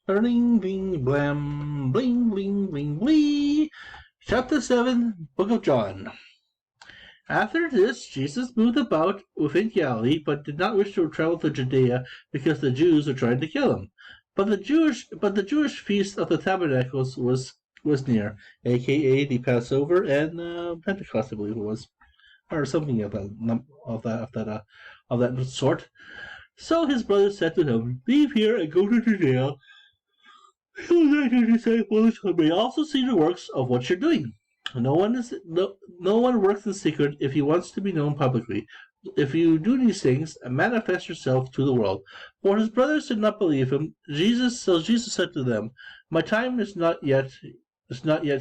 Bling, bling, blam, bling, bling, bling, bling. Chapter 7, Book of John. After this, Jesus moved about within Galilee, but did not wish to travel to Judea because the Jews were trying to kill him. But the Jewish feast of the Tabernacles was near, aka the Passover and Pentecost, I believe it was, or something of that sort. So his brothers said to him, "Leave here and go to Judea, so that your disciples may also see the works of what you're doing. No one works in secret if he wants to be known publicly. If you do these things, manifest yourself to the world." For his brothers did not believe him. Jesus said to them, "My time is not yet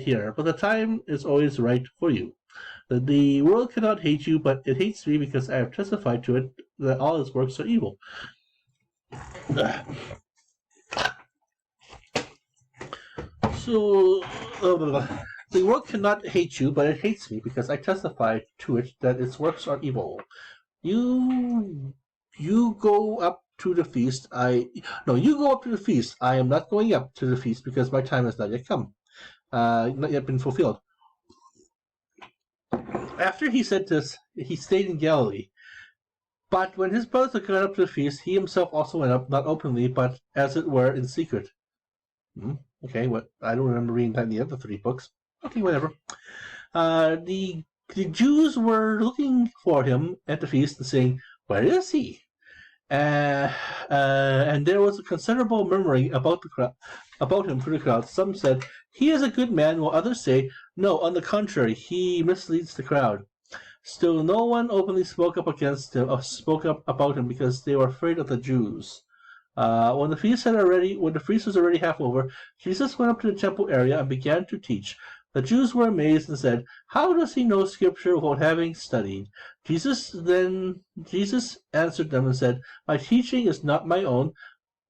here, but the time is always right for you. The world cannot hate you, but it hates me because I have testified to it that all its works are evil." So, the world cannot hate you, but it hates me because I testify to it that its works are evil. You go up to the feast. You go up to the feast. I am not going up to the feast because my time has not yet come, not yet been fulfilled. After he said this, he stayed in Galilee. But when his brothers had gone up to the feast, he himself also went up, not openly, but as it were in secret. Okay, what? I don't remember reading that in the other 3 books. Okay, whatever. The Jews were looking for him at the feast and saying, "Where is he?" And there was a considerable murmuring about him through the crowd. Some said, "He is a good man," while others say, "No, on the contrary, he misleads the crowd." Still, no one openly spoke up about him because they were afraid of the Jews. When the feast was already half over, Jesus went up to the temple area and began to teach. The Jews were amazed and said, "How does he know Scripture without having studied?" Jesus answered them and said, "My teaching is not my own,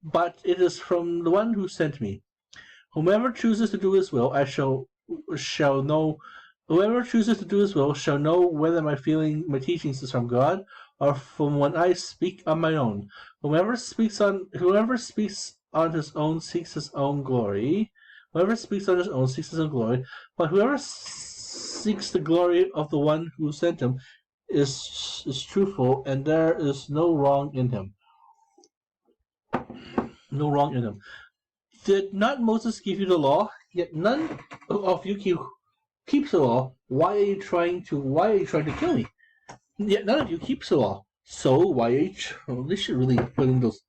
but it is from the one who sent me. Whoever chooses to do his will, shall know. Whoever chooses to do his will shall know whether my teachings is from God or from when I speak on my own. Whoever speaks on his own seeks his own glory. Whoever speaks on his own seeks his own glory, but whoever seeks the glory of the one who sent him is truthful, and there is no wrong in him." No wrong in him. "Did not Moses give you the law? Yet none of you keeps the law. Why are you trying to kill me? Yet none of you keeps the law. So why are you?" They should really put in those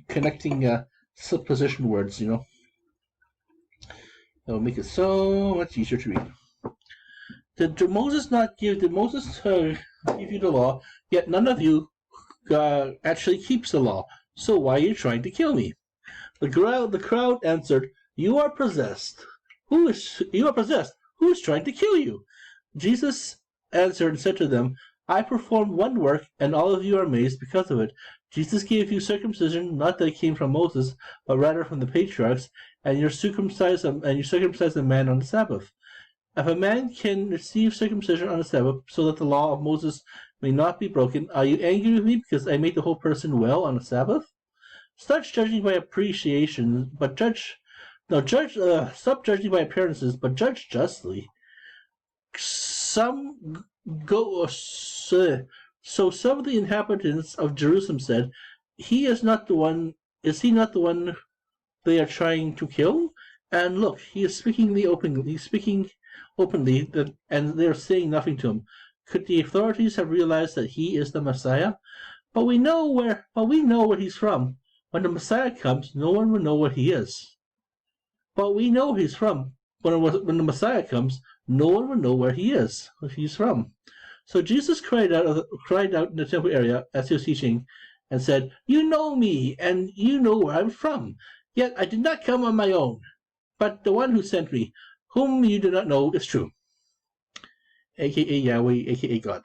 connecting supposition words, It'll make it so much easier to read. Did Moses give you the law? Yet none of you actually keeps the law. So why are you trying to kill me? The crowd answered, "You are possessed. Who is trying to kill you?" Jesus answered and said to them, "I performed one work, and all of you are amazed because of it. Jesus gave you circumcision, not that it came from Moses, but rather from the patriarchs, and you circumcise a man on the Sabbath. If a man can receive circumcision on the Sabbath, so that the law of Moses may not be broken, are you angry with me because I made the whole person well on the Sabbath? Stop judging by appearances, but judge justly." So some of the inhabitants of Jerusalem said, Is he not the one they are trying to kill? And look, he is speaking openly, and they are saying nothing to him. Could the authorities have realized that he is the Messiah? But we know where he's from. When the Messiah comes, no one will know where he is. But we know he's from. When the Messiah comes, no one will know where he's from. So Jesus cried out in the temple area as he was teaching, and said, "You know me, and you know where I'm from. Yet I did not come on my own, but the one who sent me, whom you do not know, is true." A.k.a. Yahweh, a.k.a. God.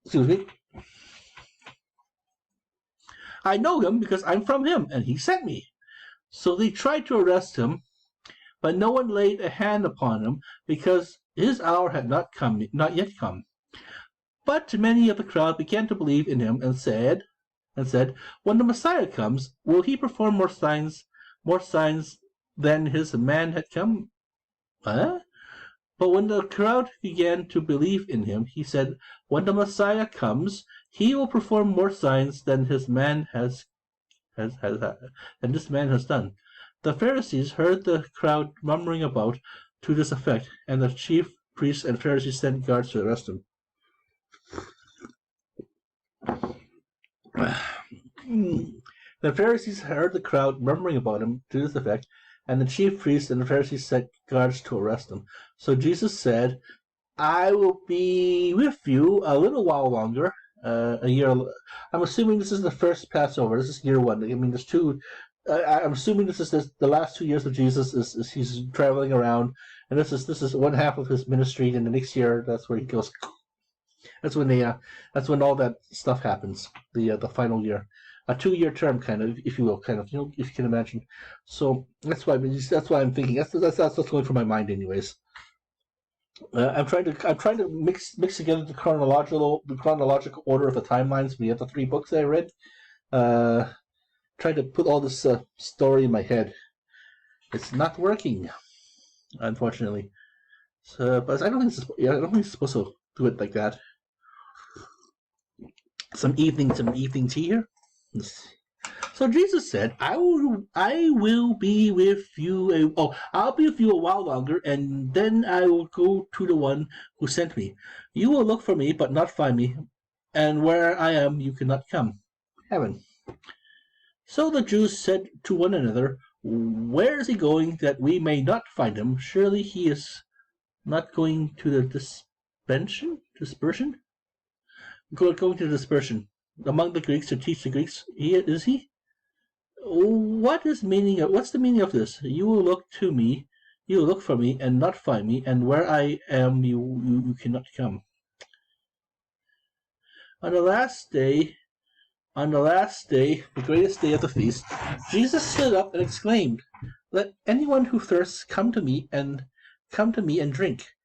Excuse me. "I know him because I'm from him, and he sent me." So they tried to arrest him, but no one laid a hand upon him, because his hour had not yet come. But many of the crowd began to believe in him and said, and said, "When the Messiah comes, will he perform more signs than his man had come?" Huh? But when the crowd began to believe in him, he said, "When the Messiah comes, he will perform more signs than his man than this man has done." The Pharisees heard the crowd murmuring about to this effect, and the chief priests and Pharisees sent guards to arrest him. The Pharisees heard the crowd murmuring about him to this effect, and the chief priests and the Pharisees sent guards to arrest him. So Jesus said, "I will be with you a little while longer, a year." I'm assuming this is the first Passover. This is year one. I mean, there's two. I'm assuming this is the last 2 years of Jesus. Is he's traveling around, and this is one half of his ministry. And the next year, that's where he goes. That's when all that stuff happens. The final year, a 2 year term, kind of, if you will, kind of, if you can imagine. So that's why I'm thinking. That's what's going through my mind, anyways. I'm trying to mix together the chronological order of the timelines for the other 3 books that I read. Trying to put all this story in my head. It's not working, unfortunately. So, but I don't think it's supposed to do it like that. Some evening tea here. So Jesus said, I will be with you. I'll be with you a while longer, and then I will go to the one who sent me. You will look for me, but not find me, and where I am, you cannot come. Heaven. So the Jews said to one another, "Where is he going, that we may not find him? Surely he is not going to the dispersion? Going to dispersion among the Greeks to teach the Greeks. Is he? What's the meaning of this? You will look for me and not find me, and where I am you cannot come." On the last day, the greatest day of the feast, Jesus stood up and exclaimed, "Let anyone who thirsts come to me and drink.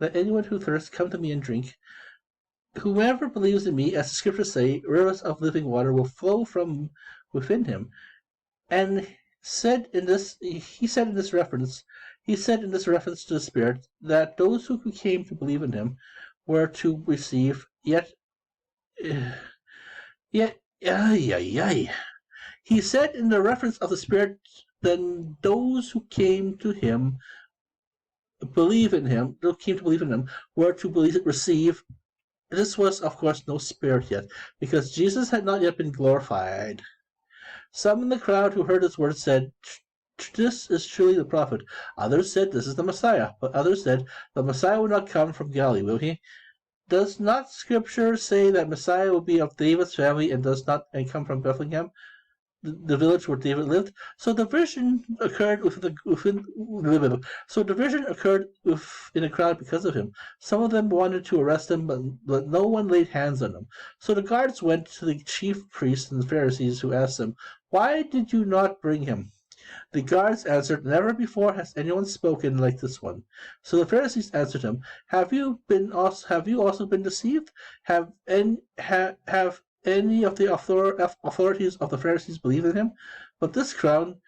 Let anyone who thirsts come to me and drink. Whoever believes in me, as the scriptures say, rivers of living water will flow from within him." And he said in this reference to the Spirit, that those who came to believe in him were to receive He said in the reference of the Spirit, then those who came to believe in him, were to receive. This was, of course, no Spirit yet, because Jesus had not yet been glorified. Some in the crowd who heard his words said, "This is truly the prophet." Others said, "This is the Messiah." But others said, "The Messiah will not come from Galilee, will he? Does not Scripture say that Messiah will be of David's family and come from Bethlehem, the village where David lived?" So division occurred in the crowd because of him. Some of them wanted to arrest him, but no one laid hands on him. So the guards went to the chief priests and Pharisees, who asked them, "Why did you not bring him?" The guards answered, "Never before has anyone spoken like this one." So the Pharisees answered him, "Have you also been deceived? Have any of the authorities of the Pharisees believed in him? But this crowd,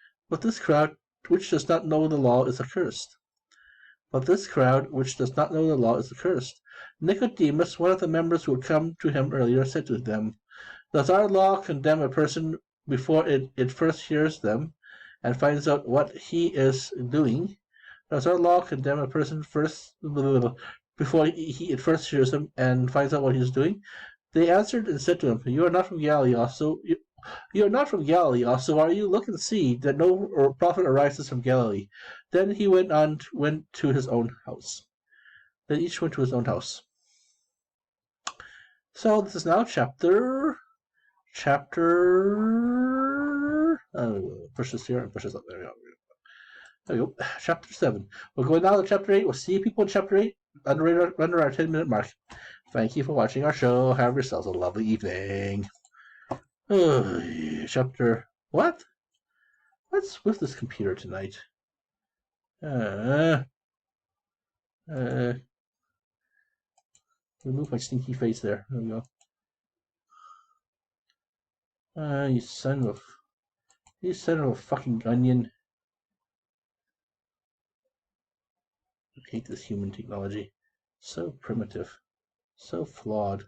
which does not know the law, is accursed." Nicodemus, one of the members who had come to him earlier, said to them, "Does our law condemn a person before it first hears them and finds out what he is doing? Does our law condemn a person before it first hears him and finds out what he is doing?" They answered and said to him, "You are not from Galilee also. Are you? Look and see that no prophet arises from Galilee." Then he went to his own house. Then each went to his own house. So this is now chapter. Push this here and push this up. There we go. Chapter 7. We're going now to chapter 8. We'll see people in chapter 8 under our 10-minute mark. Thank you for watching our show. Have yourselves a lovely evening. Chapter... What? What's with this computer tonight? Remove my stinky face there. There we go. You son of a fucking onion. I hate this human technology. So primitive. So flawed.